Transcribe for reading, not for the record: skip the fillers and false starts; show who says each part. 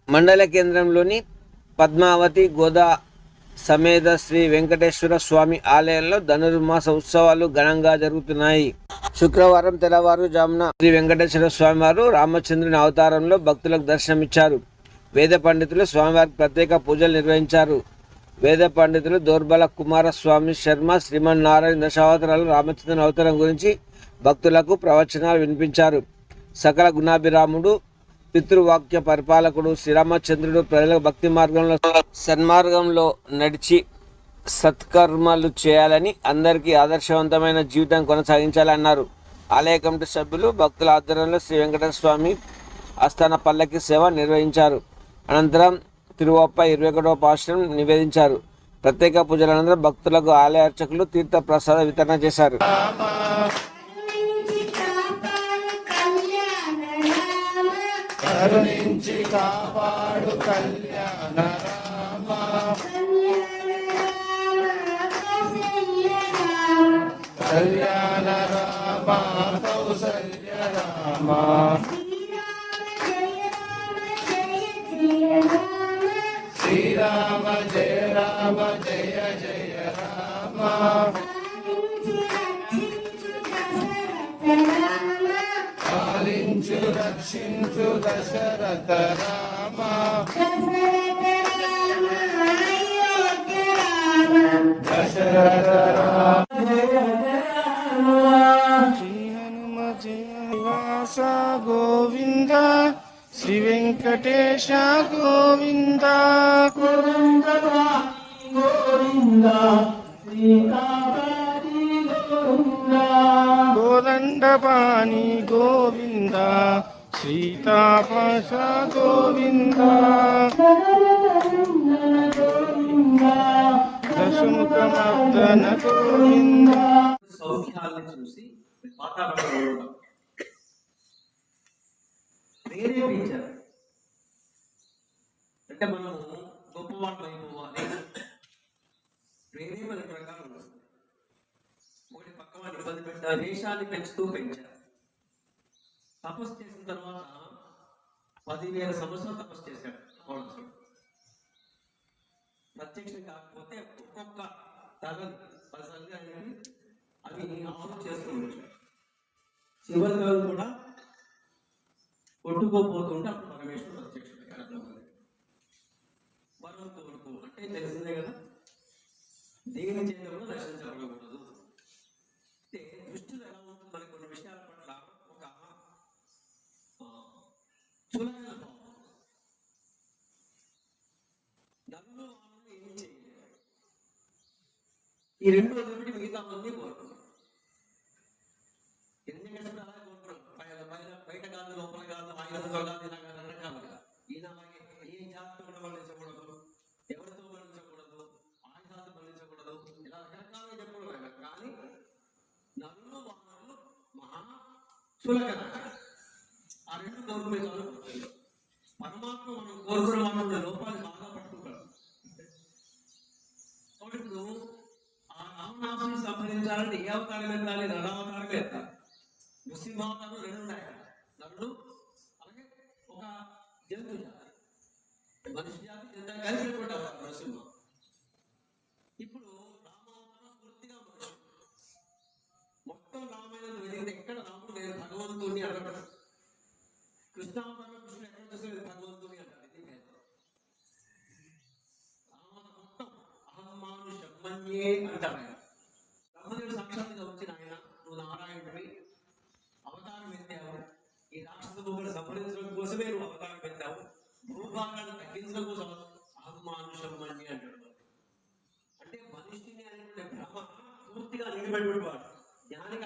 Speaker 1: మండల కేంద్రంలోని పద్మావతి గోదా సమేత శ్రీ వెంకటేశ్వర స్వామి ఆలయంలో ధనుర్మాస ఉత్సవాలు ఘనంగా జరుగుతున్నాయి. శుక్రవారం తెల్లవారుజామున శ్రీ వెంకటేశ్వర స్వామి వారు రామచంద్రుని అవతారంలో భక్తులకు దర్శనమిచ్చారు. వేద పండితులు స్వామివారికి ప్రత్యేక పూజలు నిర్వహించారు. వేద పండితులు దోర్బల కుమారస్వామి శర్మ శ్రీమన్నారాయణ దశావతారాలు రామచంద్రుని అవతారం గురించి భక్తులకు ప్రవచనాలు వినిపించారు. సకల గుణాభిరాముడు, పితృవాక్య పరిపాలకుడు శ్రీరామచంద్రుడు ప్రజలకు భక్తి మార్గంలో సన్మార్గంలో నడిచి సత్కర్మలు చేయాలని, అందరికీ ఆదర్శవంతమైన జీవితం కొనసాగించాలన్నారు. ఆలయ కమిటీ సభ్యులు భక్తుల ఆధ్వర్యంలో శ్రీ వెంకటేశ్వర స్వామి ఆస్థాన పల్లకి సేవ నిర్వహించారు. అనంతరం తిరువప్ప 21వ పాశురం నివేదించారు. ప్రత్యేక పూజల అనంతరం భక్తులకు ఆలయ అర్చకులు తీర్థ ప్రసాద వితరణ చేశారు.
Speaker 2: కరుణించి కాపాడు కళ్యాణ రామ, కళ్యాణ రామ కౌసల్య రామ, శ్రీరామ జయ రామ జయ జయ రామ, పాలించు రక్షించు దశరథ రామ, దశరథ రామ, శ్రీ హనుమ జయ వ్యాస గోవింద, శ్రీ వెంకటేశ గోవింద, గోవింద గోవింద, కోదండపాణి గోవింద, సీతాపాశ గోవింద, దశముఖమర్దన గోవింద.
Speaker 3: సౌఖ్యాలను చూసి వాతావరణంలో ప్రేరేపించారు. అంటే మనము గొప్పవాళ్ళు అయిపోవాలి, ప్రేరేపణ ప్రకారం ఒకటి పక్కవాడిని ఇబ్బంది పెట్టారు, దేశాన్ని పెంచుతూ పెంచారు. తపస్సు చేసిన తర్వాత 10,000 సంవత్సరాలు తపస్సు చేశాడు. ప్రత్యక్షం కాకపోతే ఒక్కొక్క తలని 10 సార్లు ఆయనకి అవి ఆహుతి చేస్తూ వచ్చాడు. చివరి తరం కూడా కొట్టుకోపోతుంటే అప్పుడు పరమేశ్వరుడు ప్రత్యక్షం వరం కోరుకు అంటే తెలిసిందే కదా, దేని చేత కూడా నశించబడకూడదు. అంటే దృష్టిలో ఎలా ఉంటుంది, మనకి కొన్ని విషయాల పట్ల ఒక చులకన భావం. నన్ను వాళ్ళు ఏం చేయలేదు, ఈ రెండు వదిలిపెట్టి మిగతా మంది కోరుకున్నారు. ఎందుకంటే అలా కోరుకున్నాం, బయట కాదు లోపల కాదు, ఆయుధంతో కాదు, ఇలా కాదు రకరకాలుగా. ఈయన అలాగే ఏ జాతితో కూడా మరణించకూడదు, ఎవరితో మరణించకూడదు, ఆయుధాలు మరణించకూడదు, ఇలా రకరకాలుగా చెప్పకూడదు. కానీ నన్ను వాళ్ళు మహా చులకన. ఆ రెండు కోరుకునే పరమాత్మ మనం కోరుకున్న వాళ్ళ లోపాలు బాగా పట్టుకుంటాడు. ఇప్పుడు ఆ రామనామాన్ని సంహరించాలంటే ఏ అవతారం ఎత్తాలి? నరావతారమే ఎత్తాలి. నృసింహావతారం 2 ఉన్నాయి, నరుడు అలాగే ఒక జంతు జాతి, మనిషి జాతి జంతువు కలిసినటువంటి అవతారం నరసింహ. ఇప్పుడు రామావతారం పూర్తిగా మనిషి. మొత్తం రామాయణం వెలిగితే ఎక్కడ రాముడు నేను భగవంతుడిని అడగడు. కృష్ణావతారం కృష్ణుడు ఎక్కడ చూస్తే భగవంతుని అంటాడు. ఇది రామావతారం మొత్తం అహమ్మానుషమన్యే అంటారు. ఆయన బ్రహ్మదేవుడు సాక్షాత్తుగా వచ్చిన ఆయన, నువ్వు నారాయణుడివి, అవతారం ఎత్తావు, ఈ రాక్షస భూమిని సంహరించడం కోసమే నువ్వు అవతారం ఎత్తావు, భూభాగాన్ని తగ్గించడం కోసం అహమ్మానుషమన్యే అంటాడు. అంటే మనిషిని అనేటువంటి భ్రమ పూర్తిగా నిలబడిపోయేవాడు. జ్ఞానికి